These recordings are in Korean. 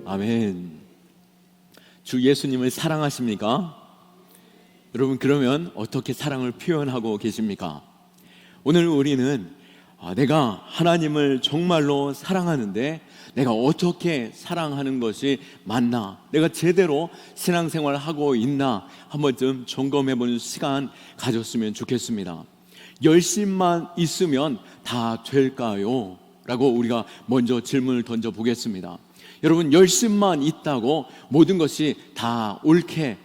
아멘. 주 예수님을 사랑하십니까? 여러분, 그러면 어떻게 사랑을 표현하고 계십니까? 오늘 우리는 내가 하나님을 정말로 사랑하는데 내가 어떻게 사랑하는 것이 맞나, 내가 제대로 신앙생활을 하고 있나 한 번쯤 점검해보는 시간 가졌으면 좋겠습니다. 열심만 있으면 다 될까요? 라고 우리가 먼저 질문을 던져보겠습니다. 여러분, 열심만 있다고 모든 것이 다 옳게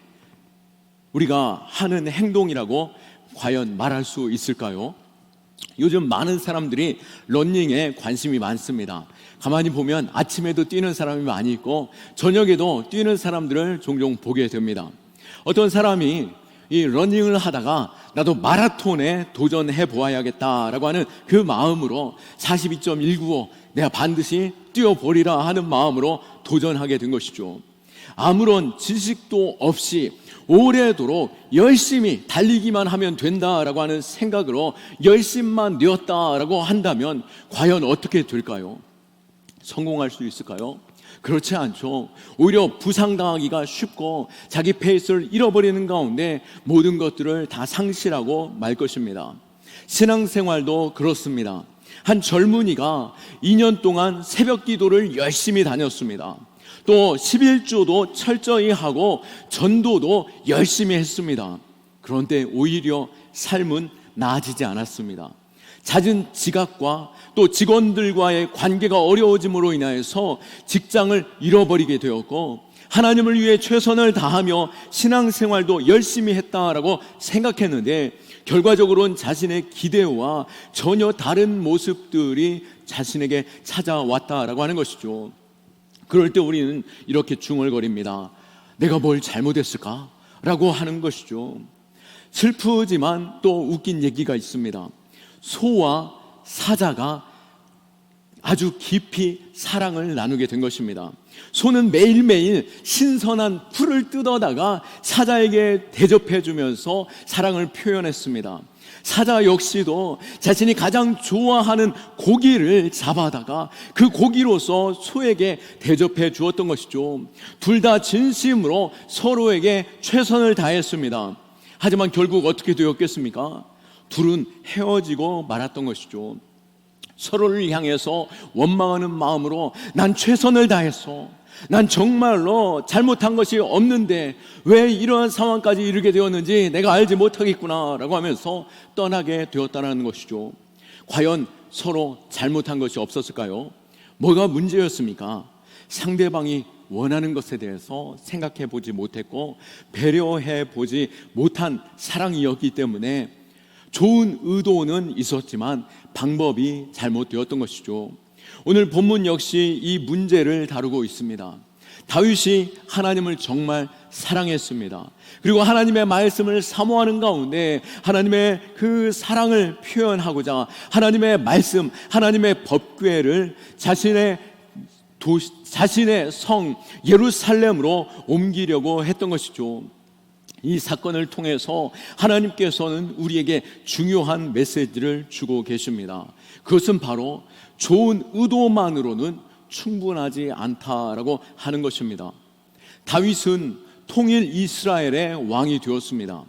우리가 하는 행동이라고 과연 말할 수 있을까요? 요즘 많은 사람들이 러닝에 관심이 많습니다. 가만히 보면 아침에도 뛰는 사람이 많이 있고 저녁에도 뛰는 사람들을 종종 보게 됩니다. 어떤 사람이 이 러닝을 하다가 나도 마라톤에 도전해 보아야겠다라고 하는 그 마음으로 42.195 내가 반드시 뛰어보리라 하는 마음으로 도전하게 된 것이죠. 아무런 지식도 없이 오래도록 열심히 달리기만 하면 된다라고 하는 생각으로 열심만 되었다라고 한다면 과연 어떻게 될까요? 성공할 수 있을까요? 그렇지 않죠. 오히려 부상당하기가 쉽고 자기 페이스를 잃어버리는 가운데 모든 것들을 다 상실하고 말 것입니다. 신앙생활도 그렇습니다. 한 젊은이가 2년 동안 새벽 기도를 열심히 다녔습니다. 또 11조도 철저히 하고 전도도 열심히 했습니다. 그런데 오히려 삶은 나아지지 않았습니다. 잦은 지각과 또 직원들과의 관계가 어려워짐으로 인하여서 직장을 잃어버리게 되었고, 하나님을 위해 최선을 다하며 신앙생활도 열심히 했다라고 생각했는데 결과적으로는 자신의 기대와 전혀 다른 모습들이 자신에게 찾아왔다라고 하는 것이죠. 그럴 때 우리는 이렇게 중얼거립니다. 내가 뭘 잘못했을까? 라고 하는 것이죠. 슬프지만 또 웃긴 얘기가 있습니다. 소와 사자가 아주 깊이 사랑을 나누게 된 것입니다. 소는 매일매일 신선한 풀을 뜯어다가 사자에게 대접해주면서 사랑을 표현했습니다. 사자 역시도 자신이 가장 좋아하는 고기를 잡아다가 그 고기로서 소에게 대접해 주었던 것이죠. 둘 다 진심으로 서로에게 최선을 다했습니다. 하지만 결국 어떻게 되었겠습니까? 둘은 헤어지고 말았던 것이죠. 서로를 향해서 원망하는 마음으로 난 최선을 다했어, 난 정말로 잘못한 것이 없는데 왜 이러한 상황까지 이르게 되었는지 내가 알지 못하겠구나 라고 하면서 떠나게 되었다는 것이죠. 과연 서로 잘못한 것이 없었을까요? 뭐가 문제였습니까? 상대방이 원하는 것에 대해서 생각해 보지 못했고 배려해 보지 못한 사랑이었기 때문에 좋은 의도는 있었지만 방법이 잘못되었던 것이죠. 오늘 본문 역시 이 문제를 다루고 있습니다. 다윗이 하나님을 정말 사랑했습니다. 그리고 하나님의 말씀을 사모하는 가운데 하나님의 그 사랑을 표현하고자 하나님의 말씀, 하나님의 법궤를 자신의 성 예루살렘으로 옮기려고 했던 것이죠. 이 사건을 통해서 하나님께서는 우리에게 중요한 메시지를 주고 계십니다. 그것은 바로 좋은 의도만으로는 충분하지 않다라고 하는 것입니다. 다윗은 통일 이스라엘의 왕이 되었습니다.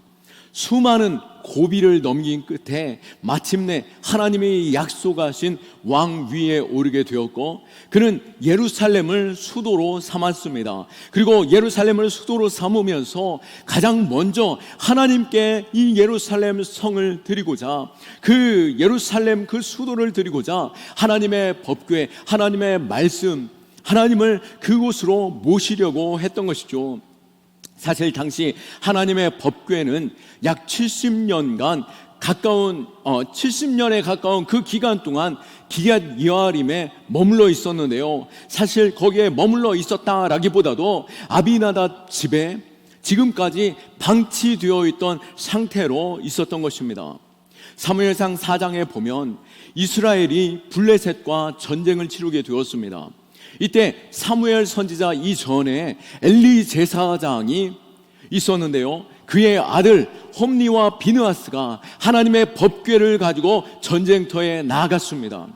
수많은 고비를 넘긴 끝에 마침내 하나님이 약속하신 왕 위에 오르게 되었고 그는 예루살렘을 수도로 삼았습니다. 그리고 예루살렘을 수도로 삼으면서 가장 먼저 하나님께 이 예루살렘 성을 드리고자 그 예루살렘 그 수도를 드리고자 하나님의 법궤, 하나님의 말씀, 하나님을 그곳으로 모시려고 했던 것이죠. 사실 당시 하나님의 법궤는 약 70년간 가까운 70년에 가까운 그 기간 동안 기얏 여아림에 머물러 있었는데요. 사실 거기에 머물러 있었다라기보다도 아비나답 집에 지금까지 방치되어 있던 상태로 있었던 것입니다. 사무엘상 4장에 보면 이스라엘이 블레셋과 전쟁을 치르게 되었습니다. 이때 사무엘 선지자 이전에 엘리 제사장이 있었는데요. 그의 아들 홈니와 비느하스가 하나님의 법궤를 가지고 전쟁터에 나아갔습니다.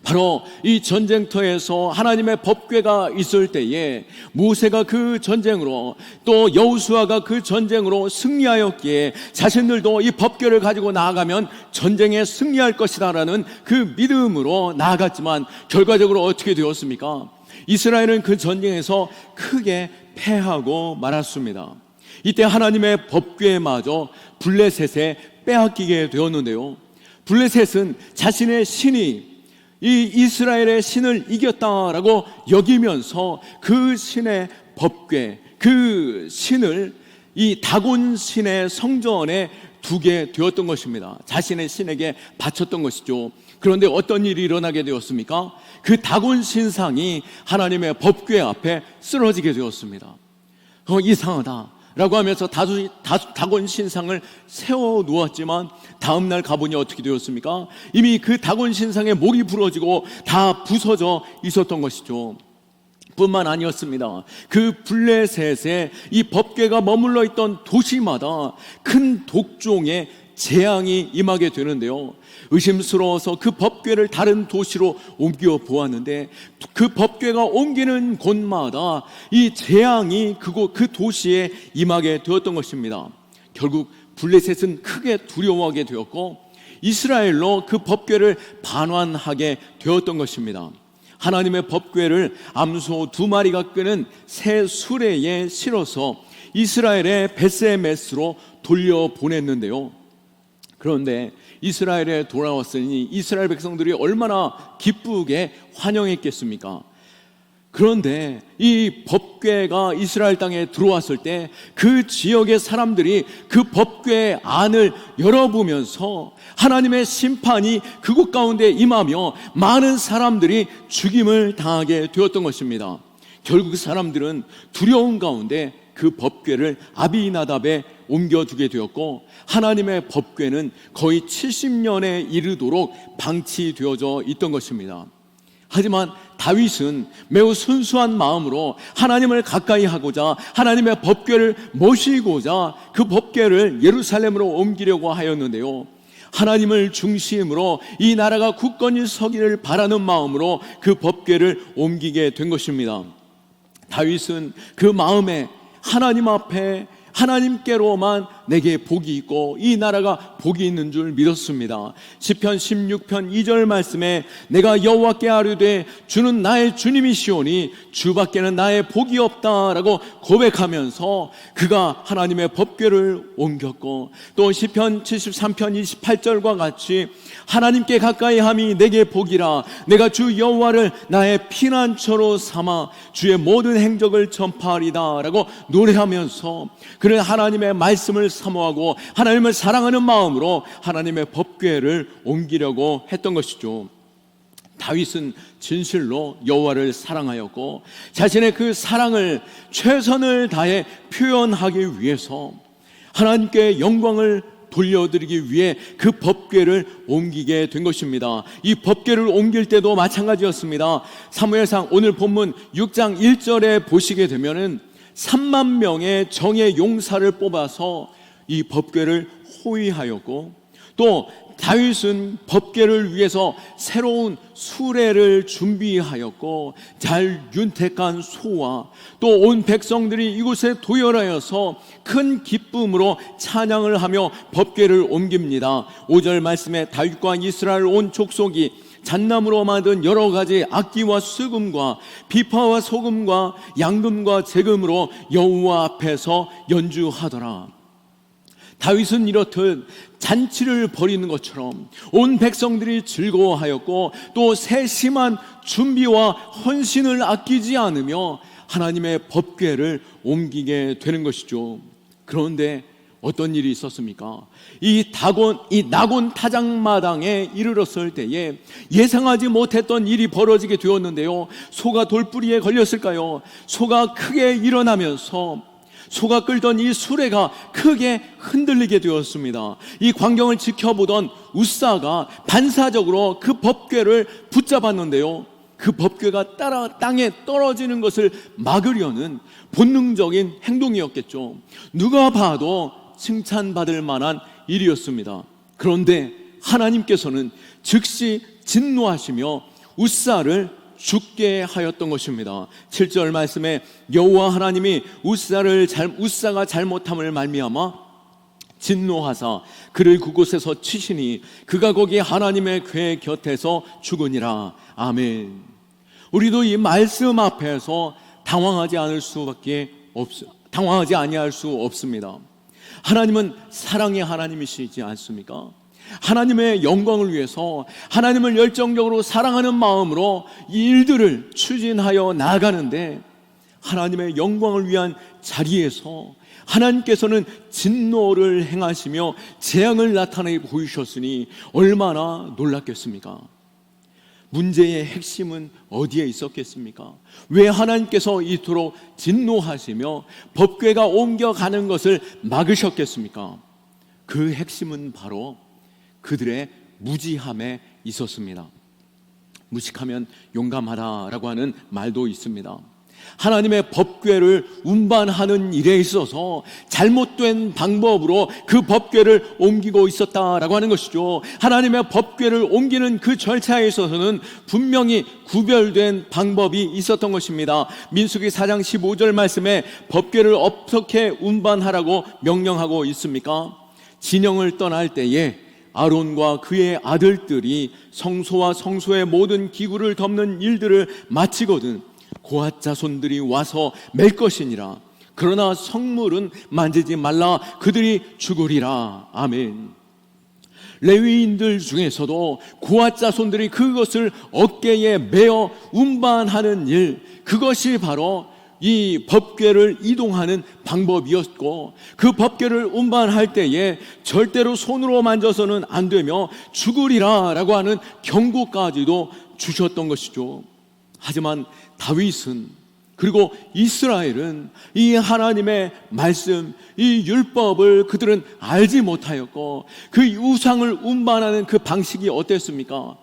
바로 이 전쟁터에서 하나님의 법궤가 있을 때에 모세가 그 전쟁으로 또 여호수아가 그 전쟁으로 승리하였기에 자신들도 이 법궤를 가지고 나아가면 전쟁에 승리할 것이다라는 그 믿음으로 나아갔지만 결과적으로 어떻게 되었습니까? 이스라엘은 그 전쟁에서 크게 패하고 말았습니다. 이때 하나님의 법궤마저 블레셋에 빼앗기게 되었는데요, 블레셋은 자신의 신이 이 이스라엘의 신을 이겼다라고 여기면서 그 신의 법궤, 그 신을 이 다곤 신의 성전에 두게 되었던 것입니다. 자신의 신에게 바쳤던 것이죠. 그런데 어떤 일이 일어나게 되었습니까? 그 다곤 신상이 하나님의 법궤 앞에 쓰러지게 되었습니다. 이상하다 라고 하면서 다곤 신상을 세워 놓았지만 다음날 가보니 어떻게 되었습니까? 이미 그 다곤 신상의 목이 부러지고 다 부서져 있었던 것이죠. 뿐만 아니었습니다. 그 블레셋에 이 법궤가 머물러 있던 도시마다 큰 독종의 재앙이 임하게 되는데요, 의심스러워서 그 법궤를 다른 도시로 옮겨 보았는데 그 법궤가 옮기는 곳마다 이 재앙이 그 도시에 임하게 되었던 것입니다. 결국 블레셋은 크게 두려워하게 되었고 이스라엘로 그 법궤를 반환하게 되었던 것입니다. 하나님의 법궤를 암소 2마리가 끄는 새 수레에 실어서 이스라엘의 벳세메스로 돌려보냈는데요, 그런데 이스라엘에 돌아왔으니 이스라엘 백성들이 얼마나 기쁘게 환영했겠습니까? 그런데 이 법궤가 이스라엘 땅에 들어왔을 때 그 지역의 사람들이 그 법궤 안을 열어보면서 하나님의 심판이 그곳 가운데 임하며 많은 사람들이 죽임을 당하게 되었던 것입니다. 결국 그 사람들은 두려운 가운데 그 법궤를 아비나답에 옮겨두게 되었고 하나님의 법궤는 거의 70년에 이르도록 방치되어져 있던 것입니다. 하지만 다윗은 매우 순수한 마음으로 하나님을 가까이 하고자 하나님의 법궤를 모시고자 그 법궤를 예루살렘으로 옮기려고 하였는데요, 하나님을 중심으로 이 나라가 굳건히 서기를 바라는 마음으로 그 법궤를 옮기게 된 것입니다. 다윗은 그 마음에 하나님 앞에 하나님께로만 내게 복이 있고 이 나라가 복이 있는 줄 믿었습니다. 시편 16편 2절 말씀에 내가 여호와께 아뢰되 주는 나의 주님이시오니 주밖에는 나의 복이 없다라고 고백하면서 그가 하나님의 법궤를 옮겼고 또 시편 73편 28절과 같이 하나님께 가까이 함이 내게 복이라 내가 주 여호와를 나의 피난처로 삼아 주의 모든 행적을 전파하리다 라고 노래하면서 그는 하나님의 말씀을 사모하고 하나님을 사랑하는 마음으로 하나님의 법궤를 옮기려고 했던 것이죠. 다윗은 진실로 여호와를 사랑하였고 자신의 그 사랑을 최선을 다해 표현하기 위해서 하나님께 영광을 돌려드리기 위해 그 법궤를 옮기게 된 것입니다. 이 법궤를 옮길 때도 마찬가지였습니다. 사무엘상 오늘 본문 6장 1절에 보시게 되면은 3만 명의 정예 용사를 뽑아서 이 법궤를 호위하였고 또 다윗은 법궤를 위해서 새로운 수레를 준비하였고 잘 윤택한 소와 또 온 백성들이 이곳에 도열하여서 큰 기쁨으로 찬양을 하며 법궤를 옮깁니다. 5절 말씀에 다윗과 이스라엘 온 족속이 잣나무로 만든 여러 가지 악기와 수금과 비파와 소금과 양금과 제금으로 여호와 앞에서 연주하더라. 다윗은 이렇듯 잔치를 벌이는 것처럼 온 백성들이 즐거워하였고 또 세심한 준비와 헌신을 아끼지 않으며 하나님의 법궤를 옮기게 되는 것이죠. 그런데 어떤 일이 있었습니까? 이 나곤 타작마당에 이르렀을 때에 예상하지 못했던 일이 벌어지게 되었는데요, 소가 돌뿌리에 걸렸을까요? 소가 크게 일어나면서 소가 끌던 이 수레가 크게 흔들리게 되었습니다. 이 광경을 지켜보던 웃사가 반사적으로 그 법궤를 붙잡았는데요, 그 법궤가 따라 땅에 떨어지는 것을 막으려는 본능적인 행동이었겠죠. 누가 봐도 칭찬받을 만한 일이었습니다. 그런데 하나님께서는 즉시 진노하시며 웃사를 죽게 하였던 것입니다. 7절 말씀에 여호와 하나님이 웃사가 잘못함을 말미암아 진노하사 그를 그곳에서 치시니 그가 거기 하나님의 궤 곁에서 죽으니라. 아멘. 우리도 이 말씀 앞에서 당황하지 아니할 수 없습니다. 하나님은 사랑의 하나님이시지 않습니까? 하나님의 영광을 위해서 하나님을 열정적으로 사랑하는 마음으로 이 일들을 추진하여 나아가는데, 하나님의 영광을 위한 자리에서 하나님께서는 진노를 행하시며 재앙을 나타내 보이셨으니 얼마나 놀랐겠습니까? 문제의 핵심은 어디에 있었겠습니까? 왜 하나님께서 이토록 진노하시며 법궤가 옮겨가는 것을 막으셨겠습니까? 그 핵심은 바로 그들의 무지함에 있었습니다. 무식하면 용감하다라고 하는 말도 있습니다. 하나님의 법궤를 운반하는 일에 있어서 잘못된 방법으로 그 법궤를 옮기고 있었다라고 하는 것이죠. 하나님의 법궤를 옮기는 그 절차에 있어서는 분명히 구별된 방법이 있었던 것입니다. 민수기 4장 15절 말씀에 법궤를 어떻게 운반하라고 명령하고 있습니까? 진영을 떠날 때에 아론과 그의 아들들이 성소와 성소의 모든 기구를 덮는 일들을 마치거든 고앗 자손들이 와서 맬 것이니라. 그러나 성물은 만지지 말라. 그들이 죽으리라. 아멘. 레위인들 중에서도 고앗 자손들이 그것을 어깨에 메어 운반하는 일, 그것이 바로 이 법궤를 이동하는 방법이었고, 그 법궤를 운반할 때에 절대로 손으로 만져서는 안 되며 죽으리라 라고 하는 경고까지도 주셨던 것이죠. 하지만 다윗은, 그리고 이스라엘은 이 하나님의 말씀, 이 율법을 그들은 알지 못하였고, 그 우상을 운반하는 그 방식이 어땠습니까?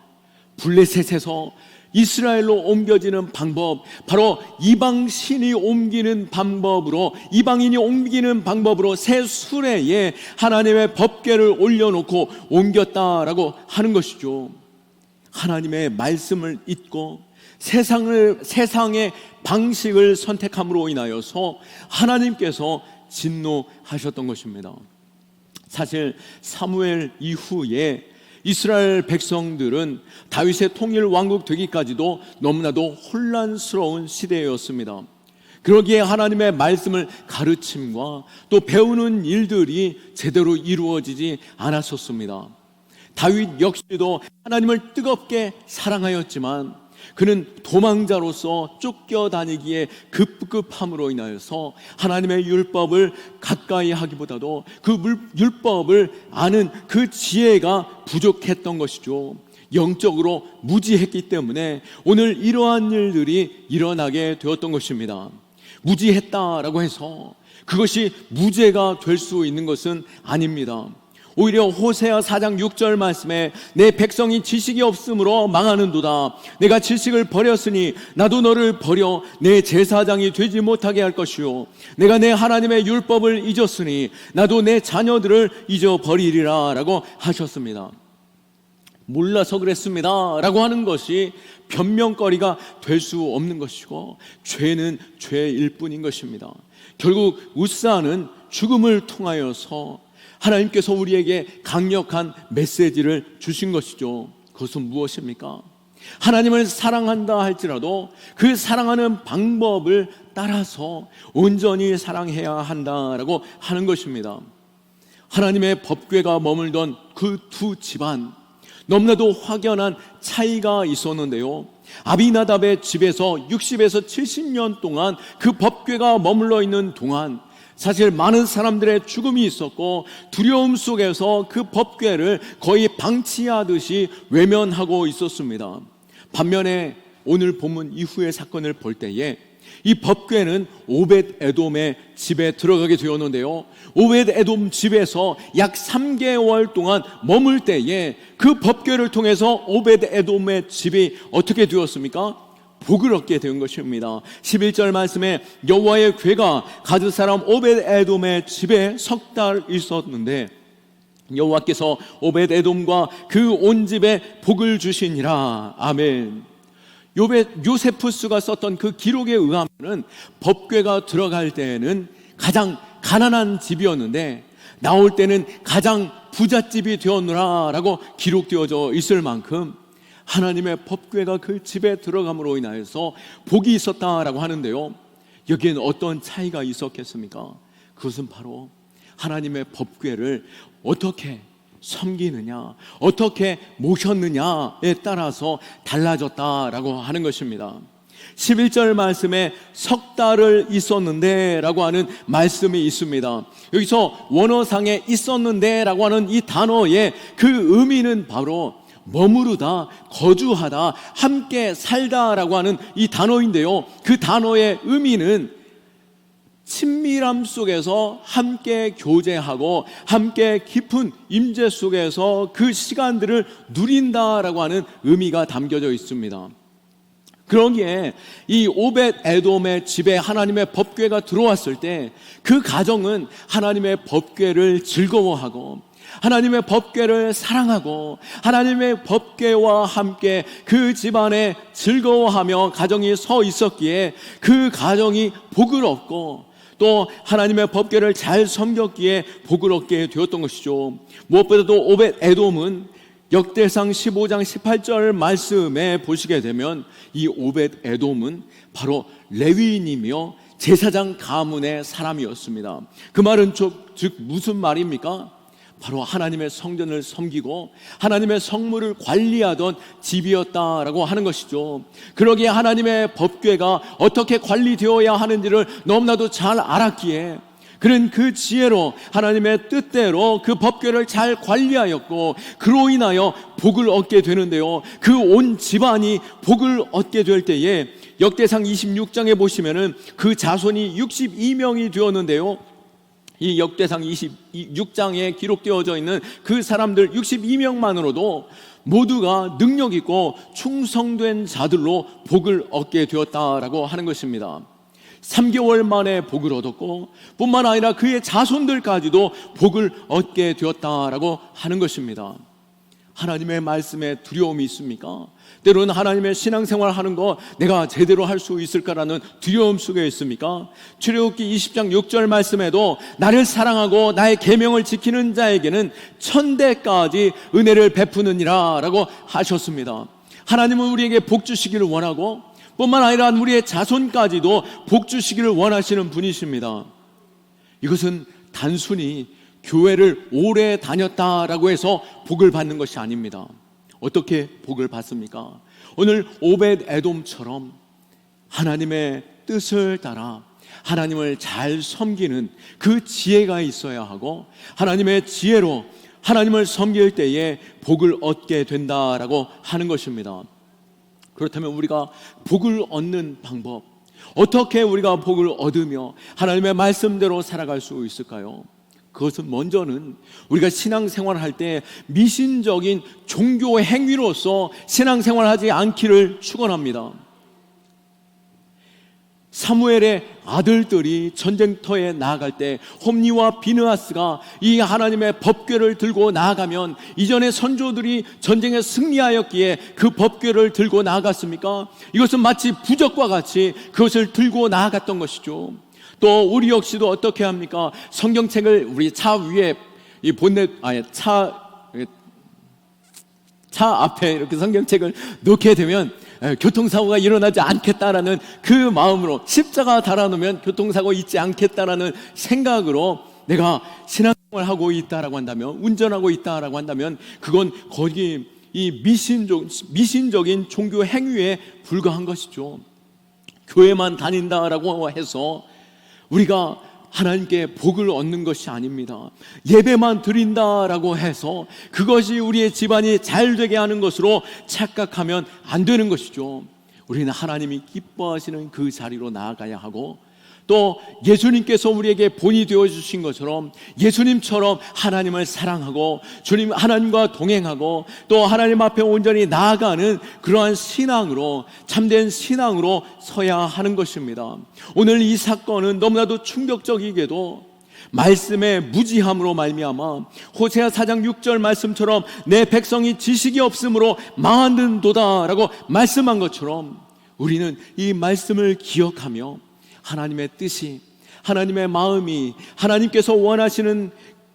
블레셋에서 이스라엘로 옮겨지는 방법, 바로 이방신이 옮기는 방법으로, 이방인이 옮기는 방법으로 새 수레에 하나님의 법궤를 올려놓고 옮겼다라고 하는 것이죠. 하나님의 말씀을 잊고 세상의 방식을 선택함으로 인하여서 하나님께서 진노하셨던 것입니다. 사실 사무엘 이후에 이스라엘 백성들은 다윗의 통일 왕국 되기까지도 너무나도 혼란스러운 시대였습니다. 그러기에 하나님의 말씀을 가르침과 또 배우는 일들이 제대로 이루어지지 않았었습니다. 다윗 역시도 하나님을 뜨겁게 사랑하였지만 그는 도망자로서 쫓겨다니기에 급급함으로 인하여서 하나님의 율법을 가까이 하기보다도 그 율법을 아는 그 지혜가 부족했던 것이죠. 영적으로 무지했기 때문에 오늘 이러한 일들이 일어나게 되었던 것입니다. 무지했다라고 해서 그것이 무죄가 될 수 있는 것은 아닙니다. 오히려 호세아 4장 6절 말씀에 내 백성이 지식이 없으므로 망하는도다. 내가 지식을 버렸으니 나도 너를 버려 내 제사장이 되지 못하게 할 것이요 내가 내 하나님의 율법을 잊었으니 나도 내 자녀들을 잊어버리리라 라고 하셨습니다. 몰라서 그랬습니다 라고 하는 것이 변명거리가 될 수 없는 것이고, 죄는 죄일 뿐인 것입니다. 결국 웃사는 죽음을 통하여서 하나님께서 우리에게 강력한 메시지를 주신 것이죠. 그것은 무엇입니까? 하나님을 사랑한다 할지라도 그 사랑하는 방법을 따라서 온전히 사랑해야 한다라고 하는 것입니다. 하나님의 법궤가 머물던 그 두 집안, 너무나도 확연한 차이가 있었는데요. 아비나답의 집에서 60에서 70년 동안 그 법궤가 머물러 있는 동안 사실 많은 사람들의 죽음이 있었고, 두려움 속에서 그 법궤를 거의 방치하듯이 외면하고 있었습니다. 반면에 오늘 본문 이후의 사건을 볼 때에 이 법궤는 오벳 에돔의 집에 들어가게 되었는데요, 오벳 에돔 집에서 약 3개월 동안 머물 때에 그 법궤를 통해서 오벳 에돔의 집이 어떻게 되었습니까? 복을 얻게 된 것입니다. 11절 말씀에 여호와의 궤가 가드 사람 오벳 에돔의 집에 석 달 있었는데 여호와께서 오벳 에돔과 그 온 집에 복을 주시니라. 아멘. 요세푸스가 썼던 그 기록에 의하면 법궤가 들어갈 때에는 가장 가난한 집이었는데 나올 때는 가장 부잣집이 되었노라라고 기록되어져 있을 만큼 하나님의 법궤가 그 집에 들어감으로 인하여서 복이 있었다라고 하는데요, 여기에는 어떤 차이가 있었겠습니까? 그것은 바로 하나님의 법궤를 어떻게 섬기느냐, 어떻게 모셨느냐에 따라서 달라졌다라고 하는 것입니다. 11절 말씀에 석 달을 있었는데 라고 하는 말씀이 있습니다. 여기서 원어상에 있었는데 라고 하는 이 단어의 그 의미는 바로 머무르다, 거주하다, 함께 살다 라고 하는 이 단어인데요, 그 단어의 의미는 친밀함 속에서 함께 교제하고 함께 깊은 임재 속에서 그 시간들을 누린다라고 하는 의미가 담겨져 있습니다. 그러기에 이 오벳 에돔의 집에 하나님의 법궤가 들어왔을 때 그 가정은 하나님의 법궤를 즐거워하고 하나님의 법궤를 사랑하고 하나님의 법궤와 함께 그 집안에 즐거워하며 가정이 서 있었기에 그 가정이 복을 얻고 또 하나님의 법궤를 잘 섬겼기에 복을 얻게 되었던 것이죠. 무엇보다도 오벳 에돔은 역대상 15장 18절 말씀에 보시게 되면 이 오벳 에돔은 바로 레위인이며 제사장 가문의 사람이었습니다. 그 말은 즉 무슨 말입니까? 바로 하나님의 성전을 섬기고 하나님의 성물을 관리하던 집이었다라고 하는 것이죠. 그러기에 하나님의 법궤가 어떻게 관리되어야 하는지를 너무나도 잘 알았기에 그는 그 지혜로 하나님의 뜻대로 그 법궤를 잘 관리하였고 그로 인하여 복을 얻게 되는데요, 그 온 집안이 복을 얻게 될 때에 역대상 26장에 보시면은 그 자손이 62명이 되었는데요, 이 역대상 26장에 기록되어져 있는 그 사람들 62명만으로도 모두가 능력 있고 충성된 자들로 복을 얻게 되었다라고 하는 것입니다. 3개월 만에 복을 얻었고 뿐만 아니라 그의 자손들까지도 복을 얻게 되었다라고 하는 것입니다. 하나님의 말씀에 두려움이 있습니까? 때로는 하나님의 신앙생활 하는 거 내가 제대로 할 수 있을까라는 두려움 속에 있습니까? 출애굽기 20장 6절 말씀에도 나를 사랑하고 나의 계명을 지키는 자에게는 천대까지 은혜를 베푸느니라 라고 하셨습니다. 하나님은 우리에게 복 주시기를 원하고 뿐만 아니라 우리의 자손까지도 복 주시기를 원하시는 분이십니다. 이것은 단순히 교회를 오래 다녔다라고 해서 복을 받는 것이 아닙니다. 어떻게 복을 받습니까? 오늘 오벳 에돔처럼 하나님의 뜻을 따라 하나님을 잘 섬기는 그 지혜가 있어야 하고 하나님의 지혜로 하나님을 섬길 때에 복을 얻게 된다라고 하는 것입니다. 그렇다면 우리가 복을 얻는 방법, 어떻게 우리가 복을 얻으며 하나님의 말씀대로 살아갈 수 있을까요? 그것은 먼저는 우리가 신앙생활을 할 때 미신적인 종교 행위로서 신앙생활하지 않기를 축원합니다. 사무엘의 아들들이 전쟁터에 나아갈 때 홈니와 비느하스가 이 하나님의 법궤를 들고 나아가면 이전에 선조들이 전쟁에 승리하였기에 그 법궤를 들고 나아갔습니까? 이것은 마치 부적과 같이 그것을 들고 나아갔던 것이죠. 또 우리 역시도 어떻게 합니까? 성경책을 우리 차 위에 이 본넷 차 앞에 이렇게 성경책을 놓게 되면 교통사고가 일어나지 않겠다라는 그 마음으로 십자가 달아놓으면 교통사고 있지 않겠다라는 생각으로 내가 신앙생활을 하고 있다라고 한다면, 운전하고 있다라고 한다면 그건 거기 이 미신적인 종교 행위에 불과한 것이죠. 교회만 다닌다라고 해서 우리가 하나님께 복을 얻는 것이 아닙니다. 예배만 드린다라고 해서 그것이 우리의 집안이 잘 되게 하는 것으로 착각하면 안 되는 것이죠. 우리는 하나님이 기뻐하시는 그 자리로 나아가야 하고 또 예수님께서 우리에게 본이 되어주신 것처럼 예수님처럼 하나님을 사랑하고 주님 하나님과 동행하고 또 하나님 앞에 온전히 나아가는 그러한 신앙으로, 참된 신앙으로 서야 하는 것입니다. 오늘 이 사건은 너무나도 충격적이게도 말씀의 무지함으로 말미암아 호세아 4장 6절 말씀처럼 내 백성이 지식이 없으므로 망하는도다 라고 말씀한 것처럼 우리는 이 말씀을 기억하며 하나님의 뜻이, 하나님의 마음이, 하나님께서 원하시는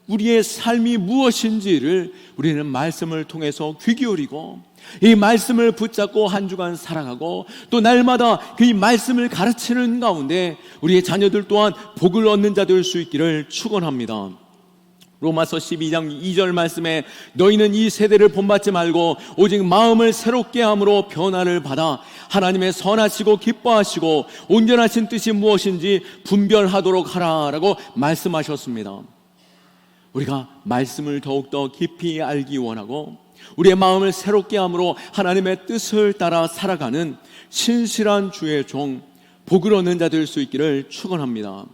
우리의 삶이 무엇인지를 우리는 말씀을 통해서 귀 기울이고 이 말씀을 붙잡고 한 주간 살아가고 또 날마다 그 이 말씀을 가르치는 가운데 우리의 자녀들 또한 복을 얻는 자 될 수 있기를 축원합니다. 로마서 12장 2절 말씀에 너희는 이 세대를 본받지 말고 오직 마음을 새롭게 함으로 변화를 받아 하나님의 선하시고 기뻐하시고 온전하신 뜻이 무엇인지 분별하도록 하라라고 말씀하셨습니다. 우리가 말씀을 더욱더 깊이 알기 원하고 우리의 마음을 새롭게 함으로 하나님의 뜻을 따라 살아가는 신실한 주의 종, 복을 얻는 자 될 수 있기를 축원합니다.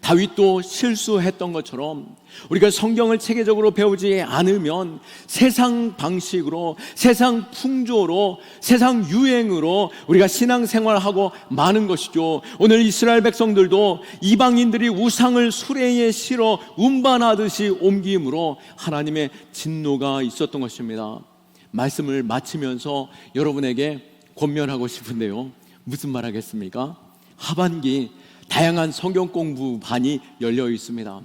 다윗도 실수했던 것처럼 우리가 성경을 체계적으로 배우지 않으면 세상 방식으로, 세상 풍조로, 세상 유행으로 우리가 신앙생활하고 마는 것이죠. 오늘 이스라엘 백성들도 이방인들이 우상을 수레에 실어 운반하듯이 옮김으로 하나님의 진노가 있었던 것입니다. 말씀을 마치면서 여러분에게 권면하고 싶은데요, 무슨 말 하겠습니까? 하반기 다양한 성경 공부반이 열려 있습니다.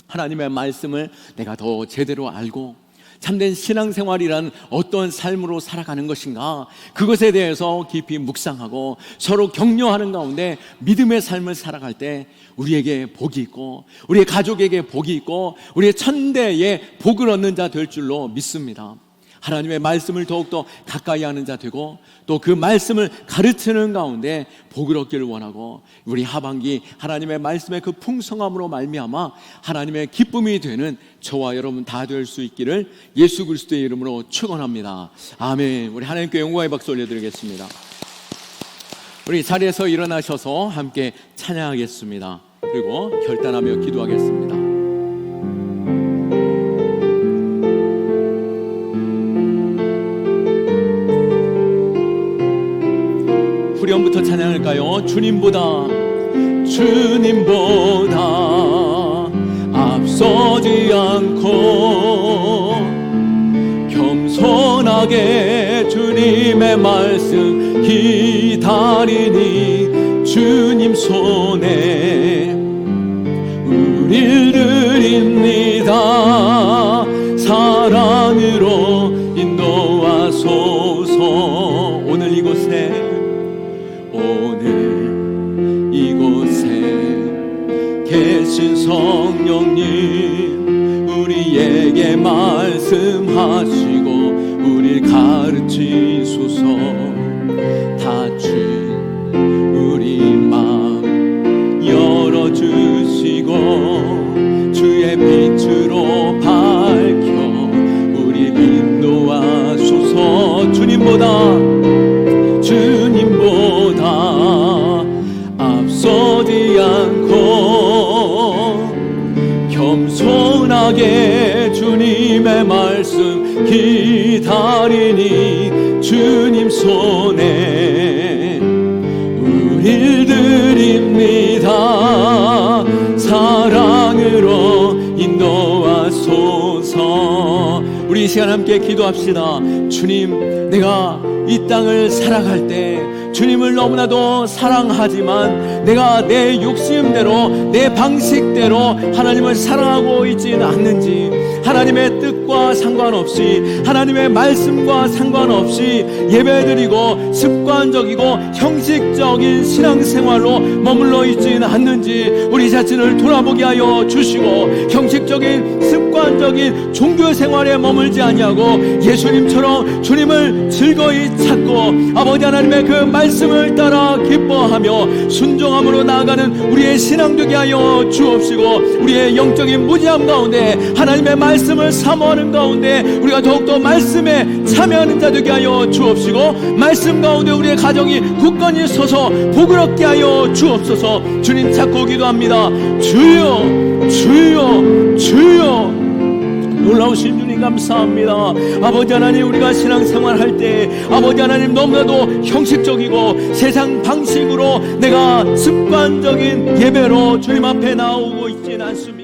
하나님의 말씀을 내가 더 제대로 알고 참된 신앙생활이란 어떤 삶으로 살아가는 것인가, 그것에 대해서 깊이 묵상하고 서로 격려하는 가운데 믿음의 삶을 살아갈 때 우리에게 복이 있고 우리의 가족에게 복이 있고 우리의 천대에 복을 얻는 자 될 줄로 믿습니다. 하나님의 말씀을 더욱더 가까이 하는 자 되고 또 그 말씀을 가르치는 가운데 복을 얻기를 원하고 우리 하반기 하나님의 말씀의 그 풍성함으로 말미암아 하나님의 기쁨이 되는 저와 여러분 다 될 수 있기를 예수 그리스도의 이름으로 축원합니다. 아멘. 우리 하나님께 영광의 박수 올려드리겠습니다. 우리 자리에서 일어나셔서 함께 찬양하겠습니다. 그리고 결단하며 기도하겠습니다. 후렴부터 찬양할까요? 주님보다 앞서지 않고 겸손하게 주님의 말씀 기다리니 주님 손에 우릴 드립니다. 사랑으로 인도하소서. 오늘 이곳에 계신 성령님 우리에게 말씀하시고 우릴 가르치소서. 다친 우리 마음 열어주시고 주의 빛으로 밝혀 우리 인도하소서. 주님보다 앞서지 않고 겸손하게 주님의 말씀 기다리니 주님 손에 우릴 드립니다. 사랑으로 인도하소서. 우리 이 시간 함께 기도합시다. 주님, 내가 이 땅을 살아갈 때 주님을 너무나도 사랑하지만 내가 내 욕심대로 내 방식대로 하나님을 사랑하고 있지는 않는지, 하나님의 뜻과 상관없이 하나님의 말씀과 상관없이 예배드리고 습관적이고 형식적인 신앙생활로 머물러 있지는 않는지 우리 자신을 돌아보게 하여 주시고 형식적인 습관적인 종교생활에 머물지 아니하고 예수님처럼 주님을 즐거이 찾고 아버지 하나님의 그 말씀을 따라 기뻐하며 순종함으로 나아가는 우리의 신앙 되게 하여 주옵시고 우리의 영적인 무지함 가운데 하나님의 말씀을 사모하는 가운데 우리가 더욱더 말씀에 참여하는 자 되게 하여 주옵시고 말씀 가운데 우리의 가정이 굳건히 서서 복을 얻게 하여 주옵소서. 주님 찾고 기도합니다. 주여 주여 주여. 놀라우신 주님 감사합니다. 아버지 하나님, 우리가 신앙생활 할 때 아버지 하나님 너무나도 형식적이고 세상 방식으로 내가 습관적인 예배로 주님 앞에 나오고 있지는 않습니다.